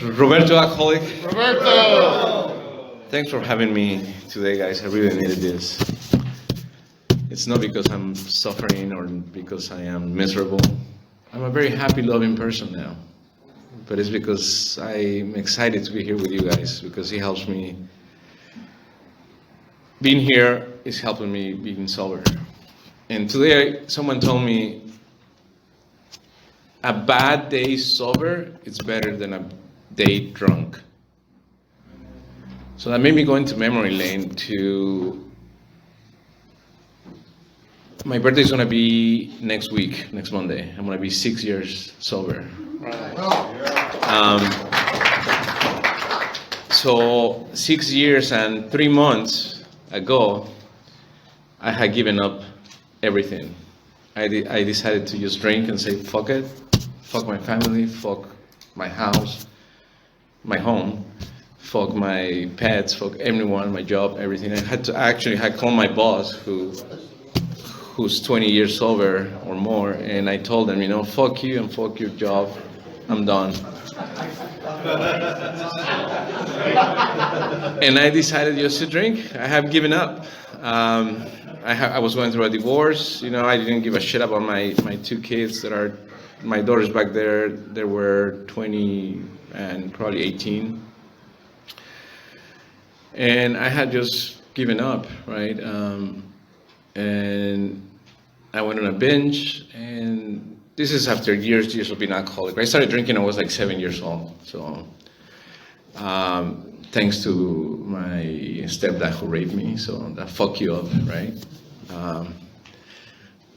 Roberto, alcoholic. Roberto! Thanks for having me today, guys. I really needed this. It's not because I'm suffering or because I am miserable. I'm a very happy, loving person now. But it's because I'm excited to be here with you guys because it helps me. Being here is helping me being sober. And today, someone told me a bad day sober is better than a day drunk. So that made me go into memory lane to. My birthday is going to be next week, next Monday. I'm going to be 6 years sober. So 6 years and 3 months ago, I had given up everything. I decided to just drink and say, fuck it. Fuck my family, fuck my house, my home, fuck my pets, fuck everyone, my job, everything. I had called my boss who's 20 years sober or more, and I told him, fuck you and fuck your job, I'm done. And I decided just to drink. I have given up. I was going through a divorce. I didn't give a shit about my two kids that are, my daughters back there, they were 20 and probably 18. And I had just given up, right? And I went on a binge, and this is after years of being alcoholic. I started drinking when I was like 7 years old. So thanks to my stepdad who raped me, so that fucked you up, right?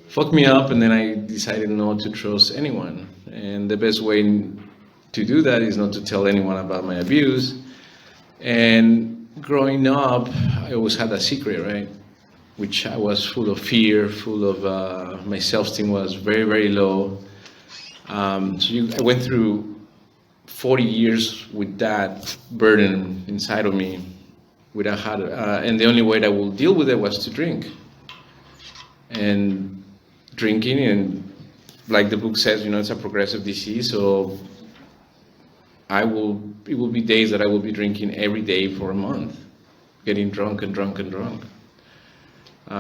Fucked me up, and then I decided not to trust anyone. And the best way to do that is not to tell anyone about my abuse. And growing up, I always had a secret, right? Which I was full of fear, full of, my self-esteem was very, very low. I went through 40 years with that burden inside of me, and the only way that I will deal with it was to drink. And drinking, and like the book says, it's a progressive disease, so it will be days that I will be drinking every day for a month, getting drunk and drunk and drunk.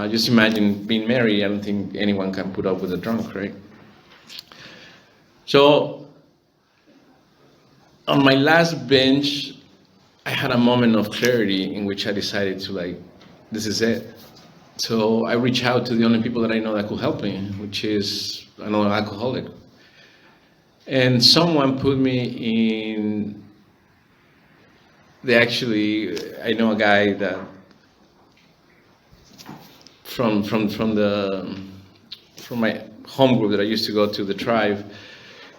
Just imagine being married. I don't think anyone can put up with a drunk, right? So on my last binge, I had a moment of clarity in which I decided to this is it. So I reached out to the only people that I know that could help me, which is another alcoholic. And someone put me in, I know a guy that from my home group that I used to go to, the Tribe.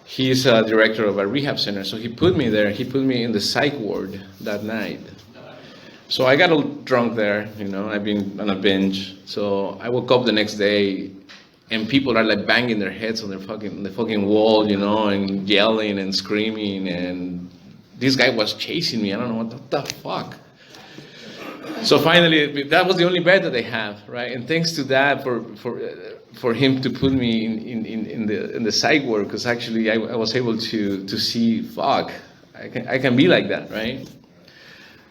He's a director of a rehab center, so he put me there. He put me in the psych ward that night. So I got a little drunk there, I've been on a binge. So I woke up the next day, and people are banging their heads on the fucking wall, and yelling and screaming. And this guy was chasing me. I don't know what the fuck. So finally, that was the only bed that they have, right? And thanks to that, for him to put me in the psych ward, because actually I was able to see, fuck, I can be like that, right?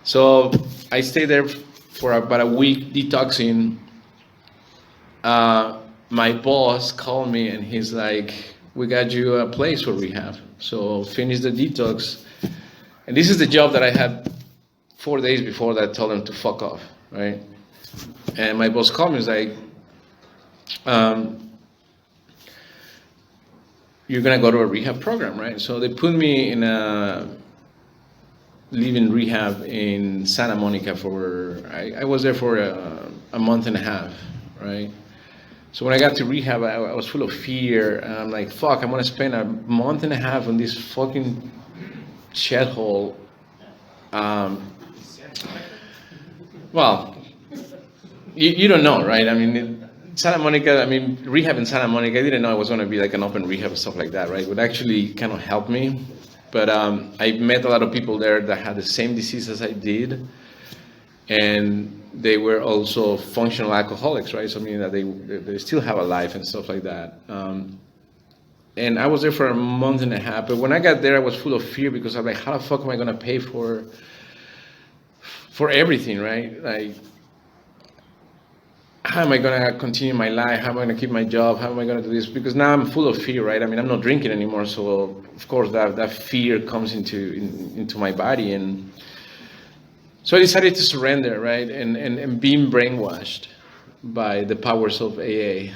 So I stayed there for about a week detoxing. My boss called me and he's like, we got you a place for rehab. So finish the detox. And this is the job that I had 4 days before that I told them to fuck off, right? And my boss called me and was like, you're gonna go to a rehab program, right? So they put me in a live-in rehab in Santa Monica I was there for a month and a half, right? So when I got to rehab, I was full of fear, and I'm like, fuck, I'm gonna spend a month and a half on this fucking shithole. Well, you don't know, right? I mean, rehab in Santa Monica, I didn't know it was gonna be like an open rehab and stuff like that, right? It would actually kind of help me. But I met a lot of people there that had the same disease as I did, and they were also functional alcoholics, right? So meaning that they still have a life and stuff like that. And I was there for a month and a half. But when I got there, I was full of fear because I'm like, how the fuck am I gonna pay for everything, right? Like, how am I gonna continue my life? How am I gonna keep my job? How am I gonna do this? Because now I'm full of fear, right? I mean, I'm not drinking anymore, so of course that fear comes into my body, and so I decided to surrender, right? And being brainwashed by the powers of AA.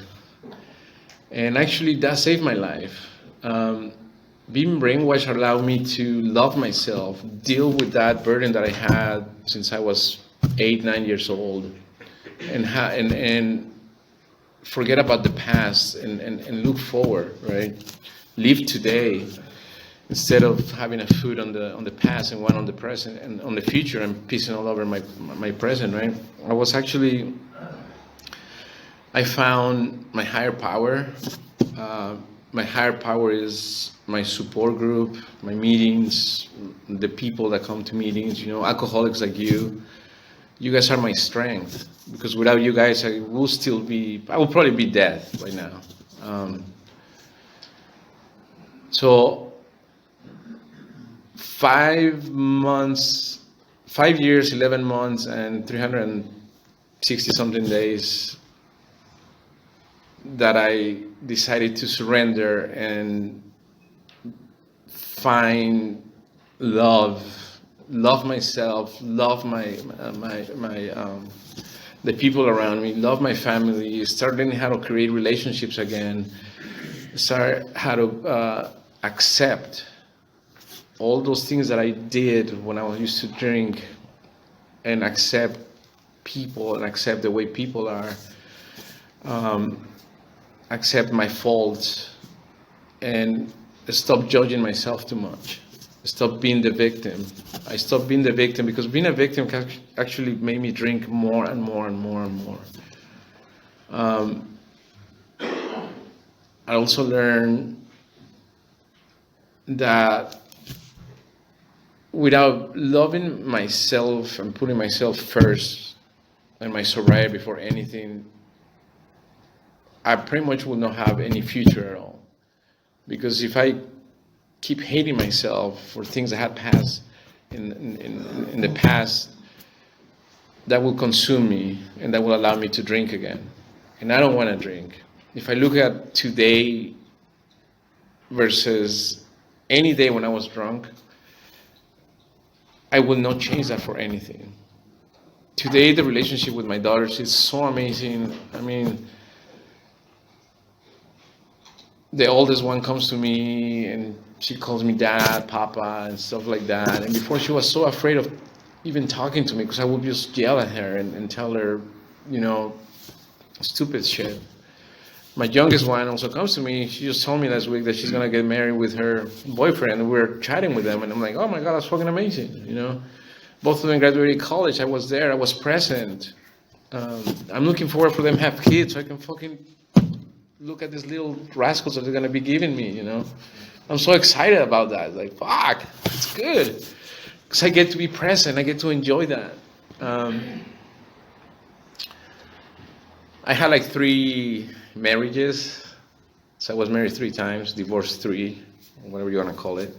And actually, that saved my life. Being brainwashed allowed me to love myself, deal with that burden that I had since I was 8, 9 years old, and forget about the past and look forward, right? Live today instead of having a foot on the past and one on the present and on the future and pissing all over my present, right? I found my higher power. My higher power is my support group, my meetings, the people that come to meetings, alcoholics like you. You guys are my strength, because without you guys, I will probably be dead right now. So 5 years, 11 months, and 360 something days that I decided to surrender and find love myself, love the people around me, love my family, start learning how to create relationships again, start how to accept all those things that I did when I used to drink, and accept people and accept the way people are. Accept my faults and stop judging myself too much. Stop being the victim. I stopped being the victim because being a victim actually made me drink more and more and more and more. I also learned that without loving myself and putting myself first and my sobriety before anything, I pretty much will not have any future at all. Because if I keep hating myself for things that had passed in the past, that will consume me and that will allow me to drink again. And I don't want to drink. If I look at today versus any day when I was drunk, I will not change that for anything. Today, the relationship with my daughters is so amazing. I mean, the oldest one comes to me and she calls me dad, papa, and stuff like that. And before, she was so afraid of even talking to me because I would just yell at her and tell her, stupid shit. My youngest one also comes to me. She just told me last week that she's going to get married with her boyfriend. We're chatting with them, and I'm like, oh my God, that's fucking amazing, Both of them graduated college. I was there. I was present. I'm looking forward for them to have kids so I can fucking look at these little rascals that they're going to be giving me, I'm so excited about that. Like, fuck, it's good. Because I get to be present. I get to enjoy that. I had like 3 marriages. So I was married 3 times, divorced 3, whatever you want to call it.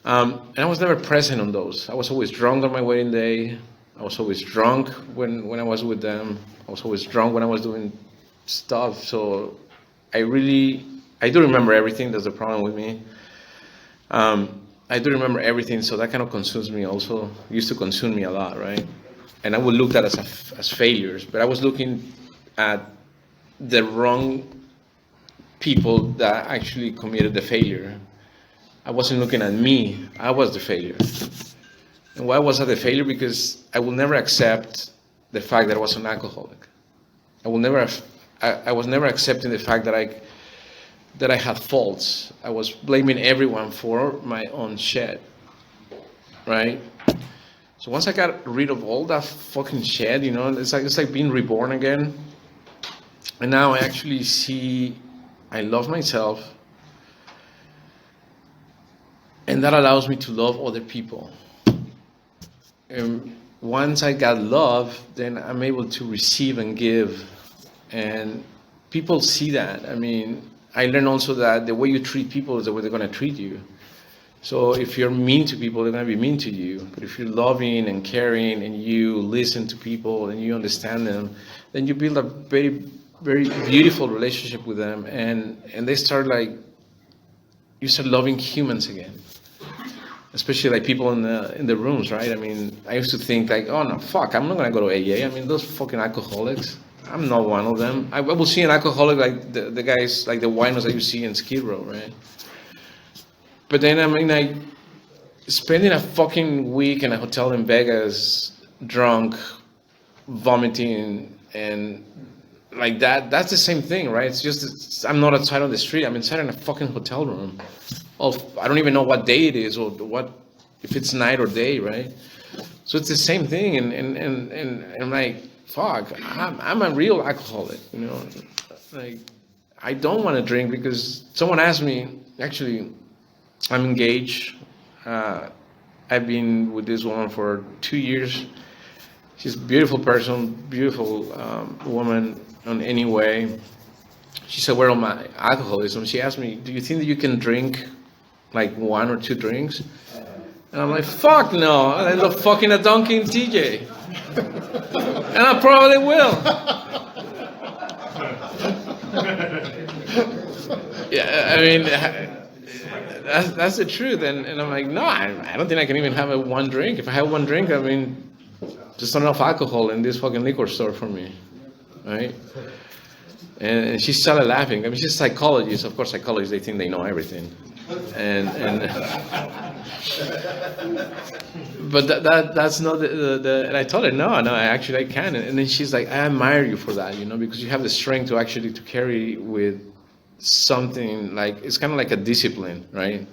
And I was never present on those. I was always drunk on my wedding day. I was always drunk when I was with them. I was always drunk when I was doing stuff. So I do remember everything. That's the problem with me. I do remember everything, so that kind of consumes me also. It used to consume me a lot, right? And I would look at it as failures, but I was looking at the wrong people that actually committed the failure. I wasn't looking at me. I was the failure. And why was I the failure? Because I will never accept the fact that I was an alcoholic. I was never accepting the fact that I had faults. I was blaming everyone for my own shit, right? So once I got rid of all that fucking shit, it's like being reborn again. And now I actually see I love myself, and that allows me to love other people. And once I got love, then I'm able to receive and give. And people see that. I mean, I learned also that the way you treat people is the way they're going to treat you. So if you're mean to people, they're going to be mean to you. But if you're loving and caring and you listen to people and you understand them, then you build a very, very beautiful relationship with them. And they start like, you start loving humans again. Especially like people in the rooms, right? I mean, I used to think like, oh no, fuck, I'm not going to go to AA. I mean, those fucking alcoholics. I'm not one of them. I will see an alcoholic like the guys, like the winos that you see in Skid Row, right? But then, I mean, like, spending a fucking week in a hotel in Vegas, drunk, vomiting, and like that's the same thing, right? It's just, I'm not outside on the street. I'm inside in a fucking hotel room. I don't even know what day it is or if it's night or day, right? So it's the same thing. And I'm like, fuck, I'm a real alcoholic, you know? Like, I don't want to drink because someone asked me, actually, I'm engaged. I've been with this woman for 2 years. She's a beautiful person, beautiful woman in any way. She said, where am my alcoholism? She asked me, do you think that you can drink like 1 or 2 drinks? And I'm like, fuck no, I end up fucking a donkey in TJ. And I probably will. Yeah, I mean, that's the truth. And I'm like, no, I don't think I can even have 1 drink. If I have 1 drink, I mean, there's not enough alcohol in this fucking liquor store for me, right? And she started laughing. I mean, she's a psychologist. Of course, psychologists, they think they know everything. But that's not the and I told her, no, I can. And then she's like, I admire you for that, you know, because you have the strength to actually to carry with something like, it's kind of like a discipline, right?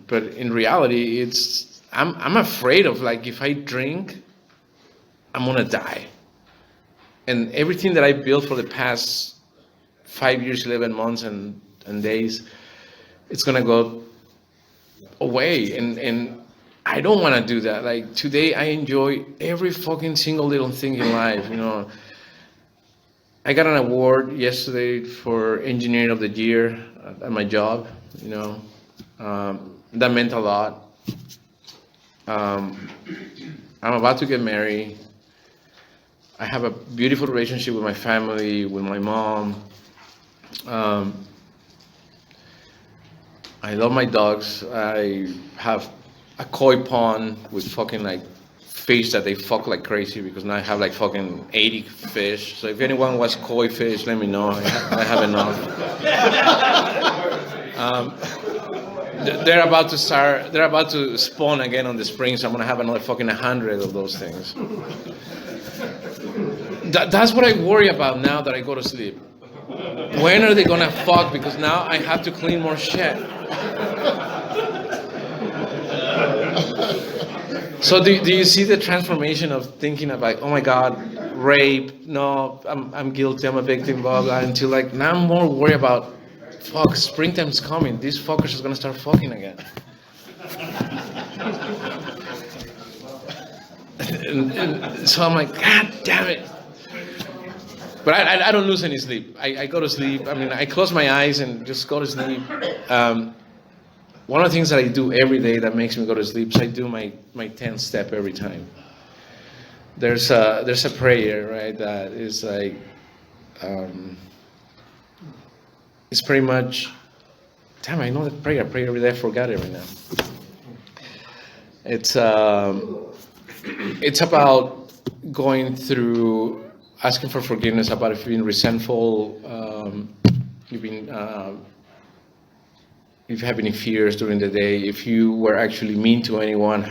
But in reality, I'm afraid of, like, if I drink, I'm gonna die. And everything that I built for the past 5 years, 11 months and days, it's gonna go away. And I don't wanna do that. Like, today I enjoy every fucking single little thing in life, you know. I got an award yesterday for Engineer of the Year at my job, you know. That meant a lot. I'm about to get married. I have a beautiful relationship with my family, with my mom. I love my dogs. I have a koi pond with fucking like fish that they fuck like crazy, because now I have like fucking 80 fish. So if anyone wants koi fish, let me know. I have enough. They're about to spawn again on the spring, so I'm gonna have another fucking 100 of those things. That's what I worry about now that I go to sleep. When are they gonna fuck? Because now I have to clean more shit. So do you see the transformation of thinking about, oh my God, rape? No, I'm guilty. I'm a victim. Blah blah. Until like now I'm more worried about, fuck, springtime's coming. These fuckers is gonna start fucking again. and so I'm like, God damn it. But I don't lose any sleep. I go to sleep. I mean, I close my eyes and just go to sleep. One of the things that I do every day that makes me go to sleep is I do my 10th step every time. There's a prayer, right, that is like, it's pretty much, damn, I know that prayer. I pray every day. I forgot it right now. It's about going through, asking for forgiveness about if you've been resentful, if you have any fears during the day, if you were actually mean to anyone,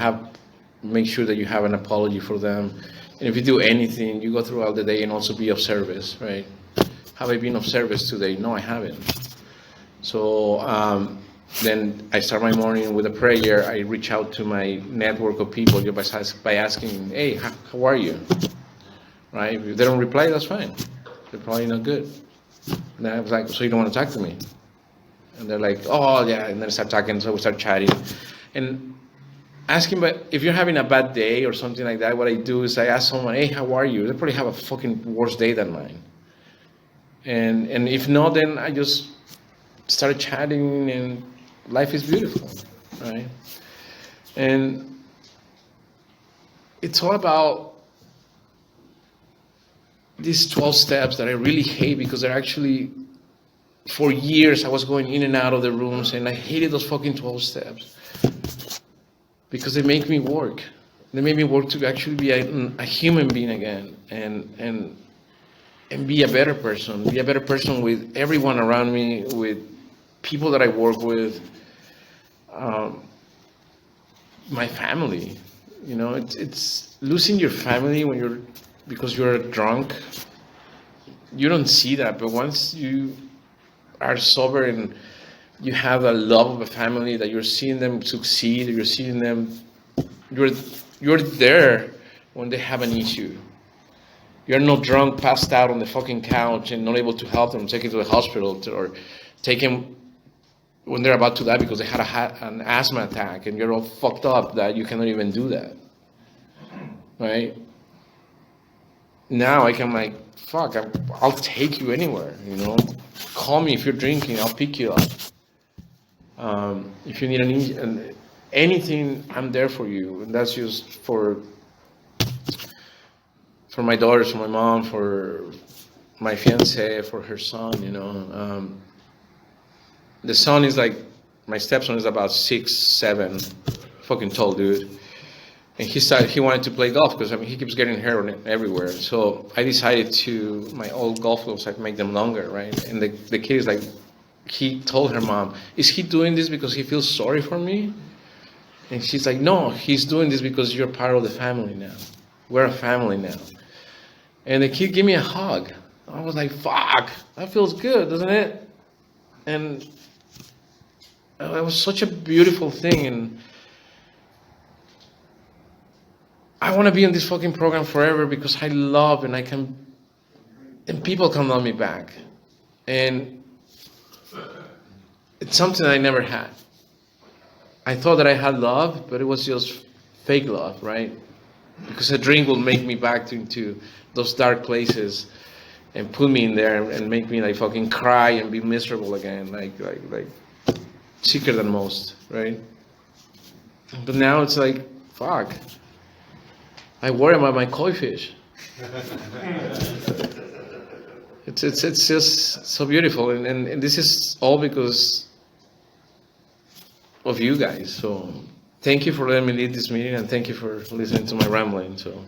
make sure that you have an apology for them. And if you do anything, you go throughout the day and also be of service, right? Have I been of service today? No, I haven't. So then I start my morning with a prayer. I reach out to my network of people by asking, hey, how are you? Right? If they don't reply, that's fine. They're probably not good. And I was like, so you don't want to talk to me? And they're like, oh yeah, and then I start talking, so we start chatting. And asking, but if you're having a bad day or something like that, what I do is I ask someone, hey, how are you? They probably have a fucking worse day than mine. And if not, then I just started chatting, and life is beautiful, right? And it's all about these 12 steps that I really hate, because they're actually, for years I was going in and out of the rooms, and I hated those fucking 12 steps because they make me work. They made me work to actually be a human being again, and be a better person. Be a better person with everyone around me, with people that I work with, my family. You know, it's losing your family because you're drunk. You don't see that, but once you are sober and you have a love of a family, that you're seeing them succeed, you're seeing them, you're there when they have an issue. You're not drunk, passed out on the fucking couch and not able to help them, take them to the hospital, or take them when they're about to die because they had an asthma attack, and you're all fucked up that you cannot even do that, right? Now I can, like, fuck, I'll take you anywhere, you know? Call me if you're drinking, I'll pick you up. If you need anything, I'm there for you. And that's just for my daughters, for my mom, for my fiance, for her son, you know. The son is like, my stepson is about 6'7", fucking tall dude. And he wanted to play golf because, I mean, he keeps getting hurt everywhere. So I decided to, my old golf clubs, like, make them longer, right? And the kid is like, he told her mom, is he doing this because he feels sorry for me? And she's like, no, he's doing this because you're part of the family now. We're a family now. And the kid gave me a hug. I was like, fuck, that feels good, doesn't it? And it was such a beautiful thing. And I want to be in this fucking program forever because I love, and people can love me back. And it's something I never had. I thought that I had love, but it was just fake love, right? Because a drink will make me back into those dark places and put me in there and make me, like, fucking cry and be miserable again, like sicker than most, right? But now it's like, fuck, I worry about my koi fish. It's just so beautiful, and this is all because of you guys. So thank you for letting me lead this meeting, and thank you for listening to my rambling. So.